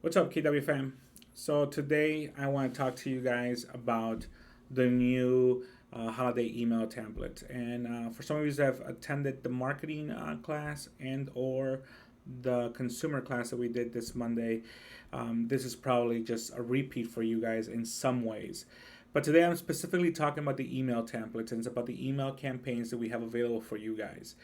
What's up, KW fam? So today I want to talk to you guys about the new holiday email template. And for some of you that have attended the marketing class and or the consumer class that we did this Monday, this is probably just a repeat for you guys in some ways. But today I'm specifically talking about the email templates, and it's about the email campaigns that we have available for you guys.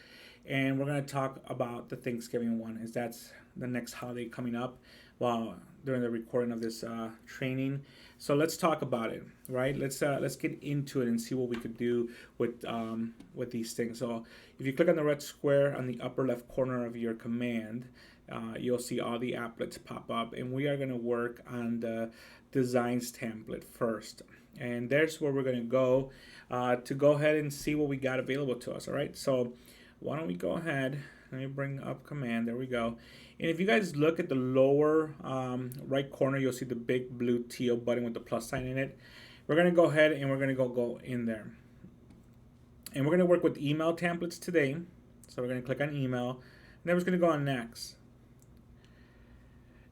And we're going to talk about the Thanksgiving one, as that's the next holiday coming up while during the recording of this training. So let's talk about it, right? Let's get into it and see what we could do with these things. So if you click on the red square on the upper left corner of your command, you'll see all the applets pop up, and we are going to work on the designs template first. And there's where we're going to go ahead and see what we got available to us. All right, so why don't we go ahead? Let me bring up command. There we go. And if you guys look at the lower right corner, you'll see the big blue teal button with the plus sign in it. We're going to go ahead and we're going to go in there. And we're going to work with email templates today. So we're going to click on email. And then we're just going to go on next.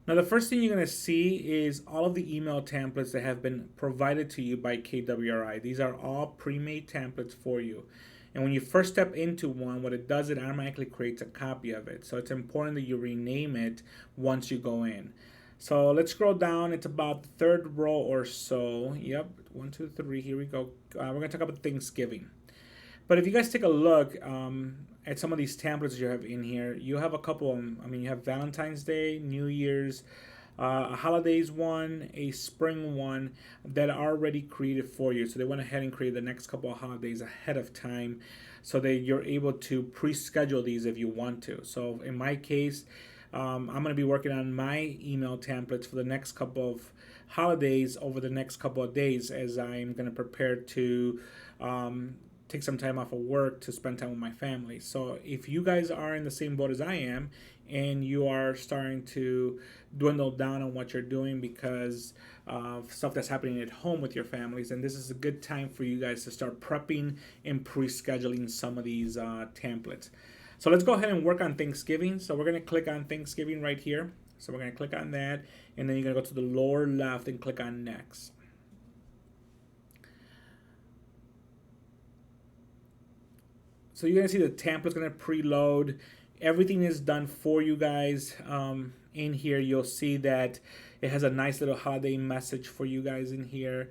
Now the first thing you're going to see is all of the email templates that have been provided to you by KWRI. These are all pre-made templates for you. And when you first step into one, what it does, it automatically creates a copy of it. So it's important that you rename it once you go in. So let's scroll down. It's about the third row or so. Yep, 1, 2, 3. Here we go. We're going to talk about Thanksgiving. But if you guys take a look at some of these templates you have in here, you have a couple of them. I mean, you have Valentine's Day, New Year's, a holidays one, a spring one that are already created for you. So they went ahead and created the next couple of holidays ahead of time so that you're able to pre-schedule these if you want to. So in my case, I'm going to be working on my email templates for the next couple of holidays over the next couple of days as I'm going to prepare to take some time off of work to spend time with my family. So if you guys are in the same boat as I am and you are starting to dwindle down on what you're doing because of stuff that's happening at home with your families, then this is a good time for you guys to start prepping and pre-scheduling some of these templates. So let's go ahead and work on Thanksgiving. So we're going to click on Thanksgiving right here. So we're going to click on that, and then you're going to go to the lower left and click on next. So you're going to see the template's going to preload. Everything is done for you guys. In here, you'll see that it has a nice little holiday message for you guys in here.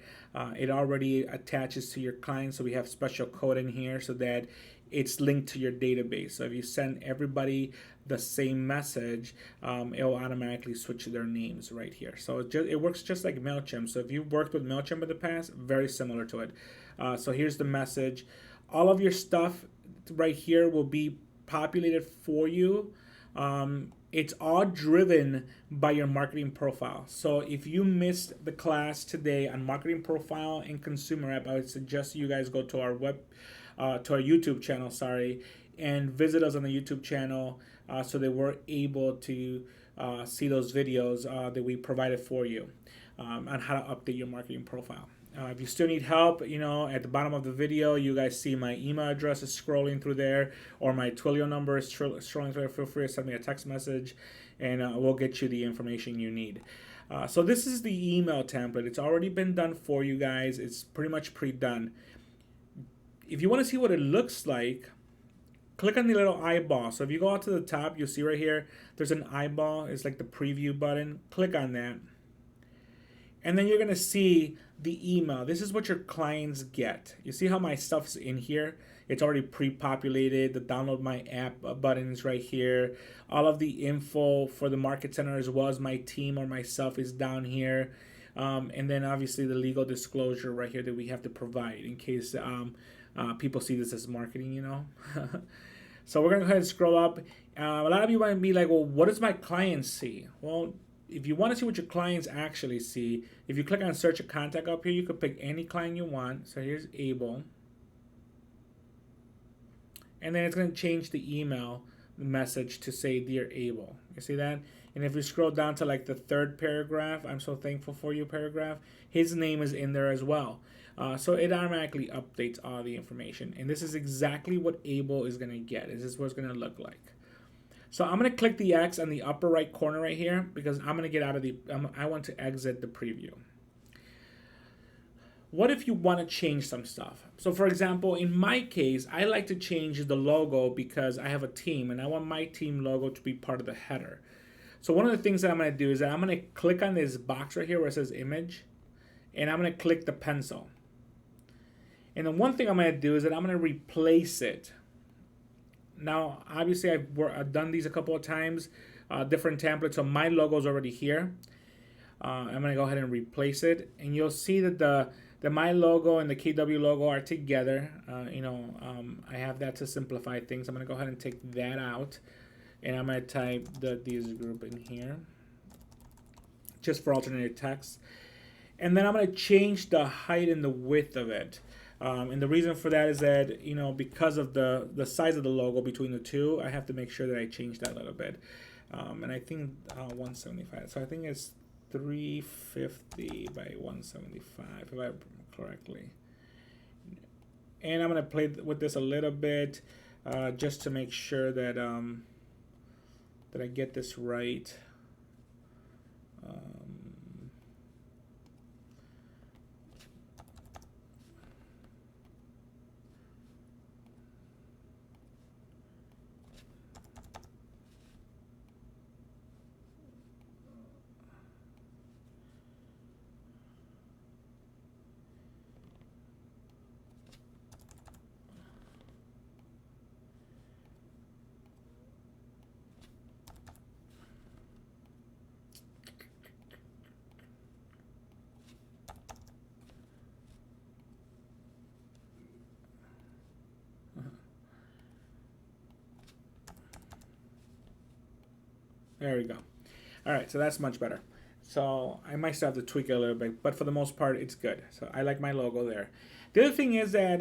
It already attaches to your client, so we have special code in here so that it's linked to your database. So if you send everybody the same message, it will automatically switch their names right here. So it works just like MailChimp. So if you've worked with MailChimp in the past, very similar to it. So here's the message. All of your stuff right here will be populated for you. It's all driven by your marketing profile. So if you missed the class today on marketing profile and consumer app, I would suggest you guys go to our YouTube channel, and visit us on the YouTube channel so that we're able to see those videos that we provided for you on how to update your marketing profile. If you still need help, at the bottom of the video, you guys see my email address is scrolling through there, or my Twilio number is scrolling through there. Feel free to send me a text message, and we'll get you the information you need. So this is the email template. It's already been done for you guys. It's pretty much pre-done. If you want to see what it looks like, click on the little eyeball. So if you go out to the top, you'll see right here, there's an eyeball. It's like the preview button. Click on that. And then you're going to see the email. This is what your clients get. You see how my stuff's in here? It's already pre-populated. The download my app button is right here. All of the info for the market center as well as my team or myself is down here. And then obviously the legal disclosure right here that we have to provide in case people see this as marketing, So we're going to go ahead and scroll up. A lot of you might be like, well, what does my client see? Well, if you want to see what your clients actually see, if you click on search a contact up here, you can pick any client you want. So here's Abel. And then it's going to change the email message to say, Dear Abel. You see that? And if you scroll down to like the third paragraph, I'm so thankful for you paragraph, his name is in there as well. So it automatically updates all the information. And this is exactly what Abel is going to get. This is what it's going to look like. So I'm going to click the X on the upper right corner right here because I'm going to get out of the, I want to exit the preview. What if you want to change some stuff? So for example, in my case, I like to change the logo because I have a team and I want my team logo to be part of the header. So one of the things that I'm going to do is that I'm going to click on this box right here where it says image, and I'm going to click the pencil. And then one thing I'm going to do is that I'm going to replace it. Now, obviously, I've done these a couple of times, different templates. So my logo is already here. I'm going to go ahead and replace it. And you'll see that the my logo and the KW logo are together. I have that to simplify things. I'm going to go ahead and take that out. And I'm going to type the Diaz group in here, just for alternative text. And then I'm going to change the height and the width of it. And the reason for that is that, because of the size of the logo between the two, I have to make sure that I change that a little bit. And I think 175. So I think it's 350 by 175, if I remember correctly. And I'm going to play with this a little bit just to make sure that that I get this right. There we go. All right, so that's much better. So I might still have to tweak it a little bit, but for the most part, it's good. So I like my logo there. The other thing is that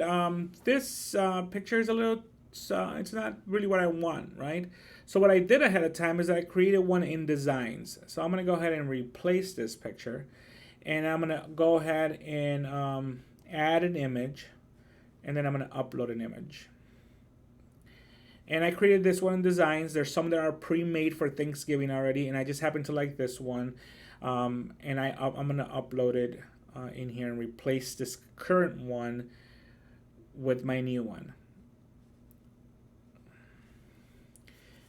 this picture is a little, it's not really what I want, right? So what I did ahead of time is I created one in designs. So I'm going to go ahead and replace this picture. And I'm going to go ahead and add an image. And then I'm going to upload an image. And I created this one in designs. There's some that are pre-made for Thanksgiving already, and I just happen to like this one. And I'm gonna upload it in here and replace this current one with my new one.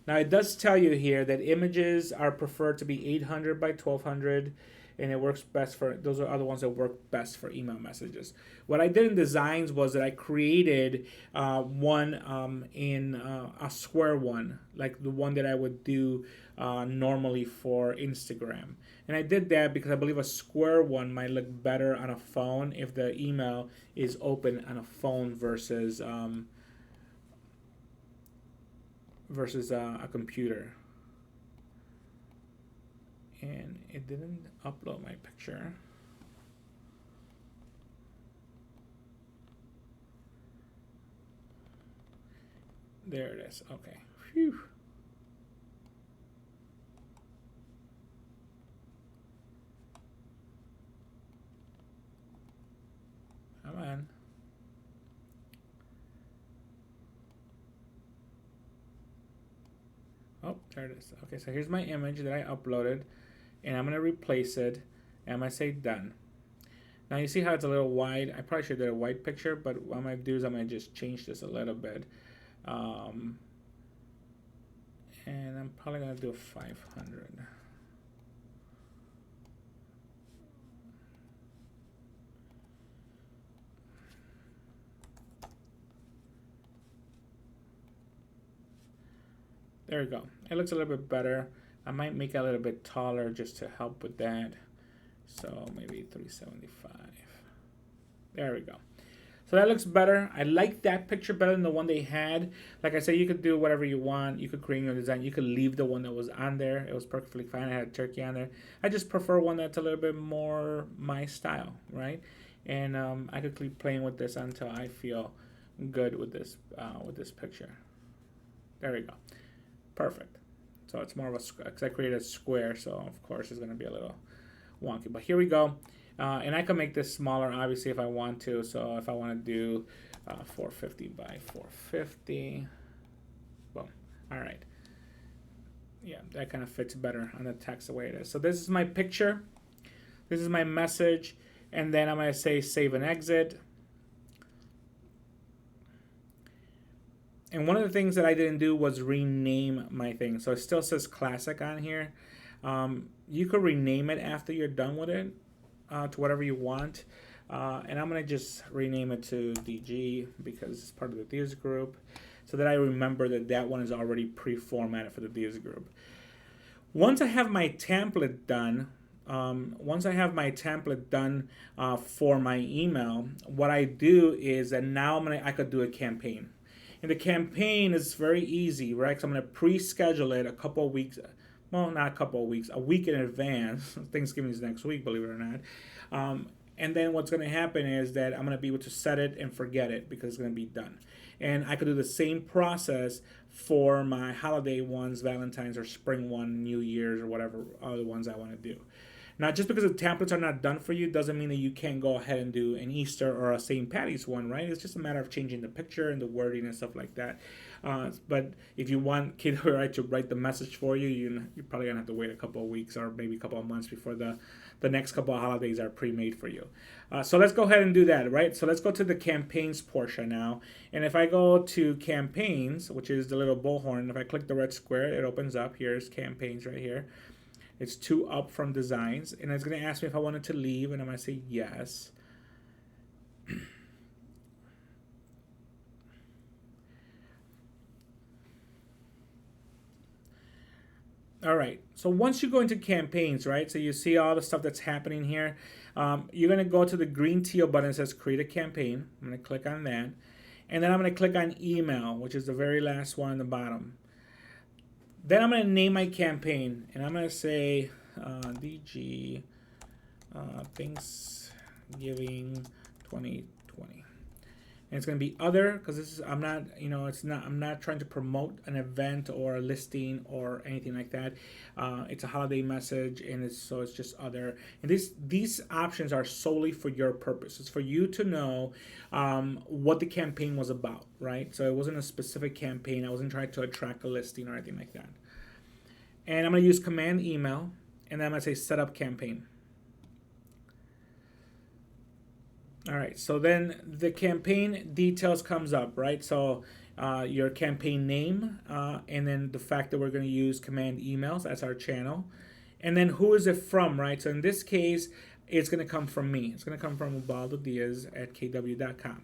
Now it does tell you here that images are preferred to be 800 by 1200. And it works best for, those are other ones that work best for email messages. What I did in designs was that I created one in a square one, like the one that I would do normally for Instagram. And I did that because I believe a square one might look better on a phone if the email is open on a phone versus a computer. And it didn't upload my picture. There it is. Okay. Phew. Come on. Oh, there it is. Okay, so here's my image that I uploaded. And I'm going to replace it, and I'm going to say done. Now you see how it's a little wide. I probably should have did a white picture, but what I'm going to do is I'm going to just change this a little bit. And I'm probably going to do 500. There we go. It looks a little bit better. I might make it a little bit taller just to help with that. So maybe 375. There we go. So that looks better. I like that picture better than the one they had. Like I said, you could do whatever you want. You could create your design. You could leave the one that was on there. It was perfectly fine. I had a turkey on there. I just prefer one that's a little bit more my style, right? And I could keep playing with this until I feel good with this picture. There we go. Perfect. So it's more of a square, because I created a square, so of course it's going to be a little wonky. But here we go. And I can make this smaller, obviously, if I want to. So if I want to do 450 by 450. Boom. All right. Yeah, that kind of fits better on the text the way it is. So this is my picture. This is my message. And then I'm going to say save and exit. And one of the things that I didn't do was rename my thing. So it still says classic on here. You could rename it after you're done with it to whatever you want. And I'm going to just rename it to DG because it's part of the Diaz group, so that I remember that that one is already pre-formatted for the Diaz group. Once I have my template done, for my email, what I do is that now I could do a campaign. And the campaign is very easy, right? So I'm going to pre-schedule it a couple of weeks. Well, not a couple of weeks, a week in advance. Thanksgiving is next week, believe it or not. And then what's going to happen is that I'm going to be able to set it and forget it because it's going to be done. And I could do the same process for my holiday ones, Valentine's or spring one, New Year's or whatever other ones I want to do. Now, just because the templates are not done for you doesn't mean that you can't go ahead and do an Easter or a St. Patty's one, right? It's just a matter of changing the picture and the wording and stuff like that. But if you want KWI to write the message for you, you're probably going to have to wait a couple of weeks or maybe a couple of months before the next couple of holidays are pre-made for you. So let's go ahead and do that, right? So let's go to the campaigns portion now. And if I go to campaigns, which is the little bullhorn, if I click the red square, it opens up. Here's campaigns right here. It's 2 up from designs, and it's going to ask me if I wanted to leave, and I'm going to say yes. All right, so once you go into campaigns, right, so you see all the stuff that's happening here, you're going to go to the green teal button that says create a campaign. I'm going to click on that, and then I'm going to click on email, which is the very last one on the bottom. Then I'm going to name my campaign, and I'm going to say DG Thanksgiving 2020. And it's going to be other because this is I'm not trying to promote an event or a listing or anything like that. It's a holiday message, and it's just other. And these options are solely for your purpose. It's for you to know what the campaign was about, right? So it wasn't a specific campaign. I wasn't trying to attract a listing or anything like that. And I'm going to use command email, and then I'm going to say set up campaign. All right, so then the campaign details comes up, right? So your campaign name, and then the fact that we're going to use command emails, that's our channel. And then who is it from, right? So in this case, it's going to come from me. It's going to come from Ubaldo Diaz at kw.com.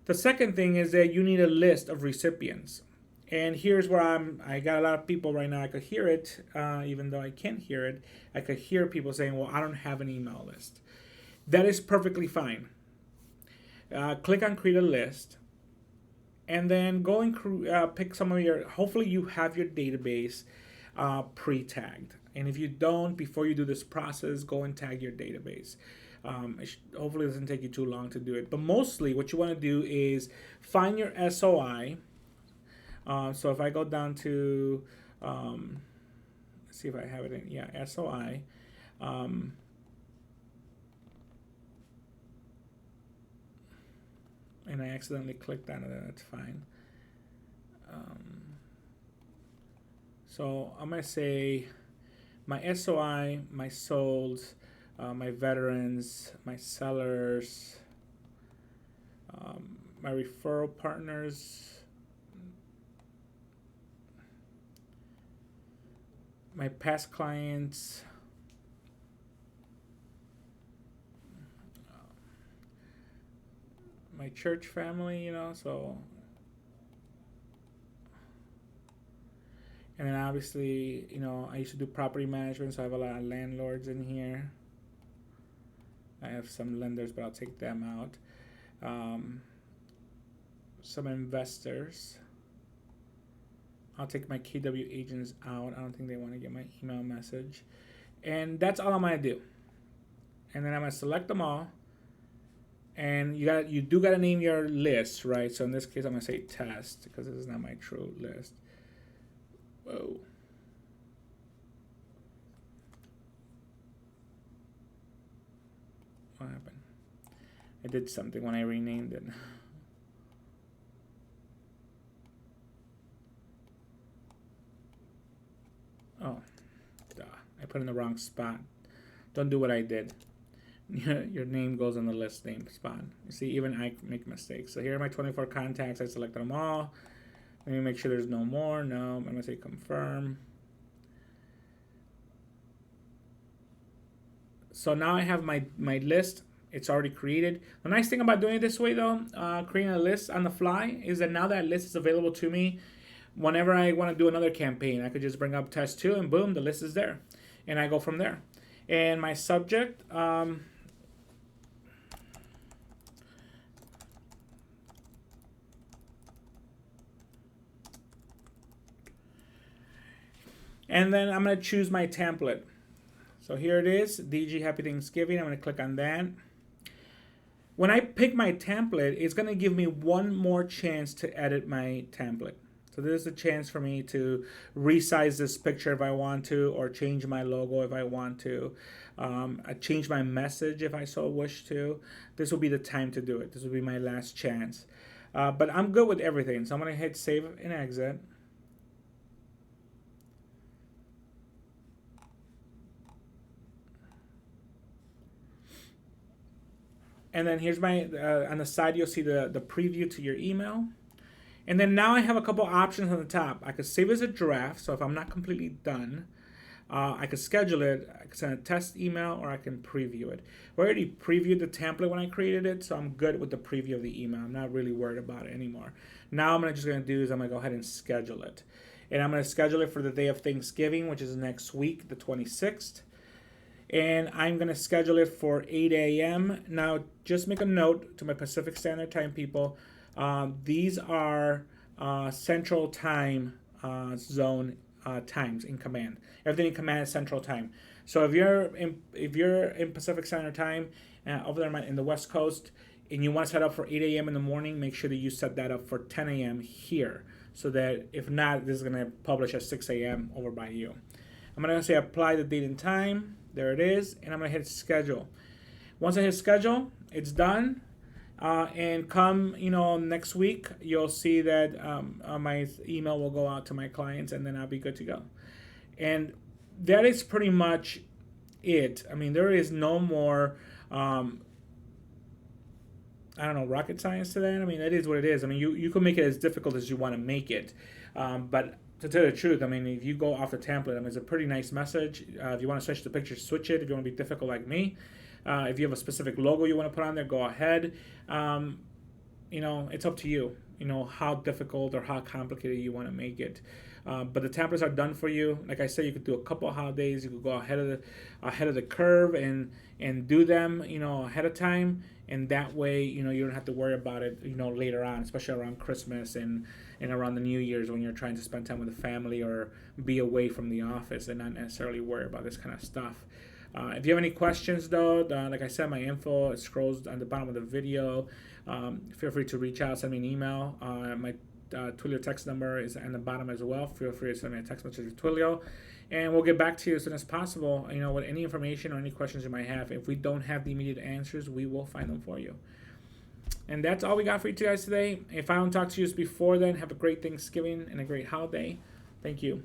The second thing is that you need a list of recipients. And here's where I got a lot of people right now. I could hear it, even though I can't hear it. I could hear people saying, well, I don't have an email list. That is perfectly fine. Click on create a list, and then go and pick some of your, hopefully you have your database pre-tagged. And if you don't, before you do this process, go and tag your database. Hopefully it doesn't take you too long to do it. But mostly what you want to do is find your SOI. So if I go down to, let's see if I have it in, SOI. And I accidentally clicked on it, that's fine. So I'm going to say my SOI, my solds, my veterans, my sellers, my referral partners, my past clients, my church family, so, and then obviously, I used to do property management, so I have a lot of landlords in here. I have some lenders, but I'll take them out. Some investors. I'll take my KW agents out. I don't think they want to get my email message. And that's all I'm going to do. And then I'm going to select them all. And you do got to name your list, right? So in this case, I'm going to say test because this is not my true list. Whoa. What happened? I did something when I renamed it. put in the wrong spot. Don't do what I did. Your name goes in the list name spot. You see, even I make mistakes. So here are my 24 contacts. I selected them all. Let me make sure there's no more. No, I'm going to say confirm. So now I have my list. It's already created. The nice thing about doing it this way, though, creating a list on the fly, is that now that list is available to me. Whenever I want to do another campaign, I could just bring up test 2 and boom, the list is there. And I go from there. And my subject, and then I'm going to choose my template. So here it is, DG Happy Thanksgiving. I'm going to click on that. When I pick my template, it's going to give me one more chance to edit my template. So this is a chance for me to resize this picture if I want to, or change my logo if I want to, change my message if I so wish to. This will be the time to do it. This will be my last chance. But I'm good with everything. So I'm going to hit save and exit. And then here's my, on the side you'll see the preview to your email. And then now I have a couple options on the top. I could save as a draft, so if I'm not completely done, I could schedule it, I could send a test email, or I can preview it. I already previewed the template when I created it, so I'm good with the preview of the email. I'm not really worried about it anymore. Now I'm just going to do is I'm going to go ahead and schedule it. And I'm going to schedule it for the day of Thanksgiving, which is next week, the 26th. And I'm going to schedule it for 8 a.m. Now, just make a note to my Pacific Standard Time people. These are Central Time Zone times in command. Everything in command is Central Time. So if you're in Pacific Standard Time over there in the West Coast, and you want to set up for 8 a.m. in the morning, make sure that you set that up for 10 a.m. here, so that if not, this is going to publish at 6 a.m. over by you. I'm going to say apply the date and time. There it is, and I'm going to hit schedule. Once I hit schedule, it's done. And come, next week, you'll see that my email will go out to my clients, and then I'll be good to go. And that is pretty much it. I mean, there is no more, rocket science to that. I mean, that is what it is. I mean, you can make it as difficult as you want to make it. But to tell you the truth, I mean, if you go off the template, I mean, it's a pretty nice message. If you want to switch the picture, switch it. If you want to be difficult like me, if you have a specific logo you want to put on there, go ahead. It's up to you, how difficult or how complicated you want to make it. But the templates are done for you. Like I said, you could do a couple of holidays. You could go ahead of the curve and do them, ahead of time. And that way, you don't have to worry about it, later on, especially around Christmas and around the New Year's when you're trying to spend time with the family or be away from the office and not necessarily worry about this kind of stuff. If you have any questions, though, like I said, my info scrolls on the bottom of the video. Feel free to reach out, send me an email. My Twilio text number is on the bottom as well. Feel free to send me a text message with Twilio, and we'll get back to you as soon as possible. With any information or any questions you might have. If we don't have the immediate answers, we will find them for you. And that's all we got for you guys today. If I don't talk to you before then, have a great Thanksgiving and a great holiday. Thank you.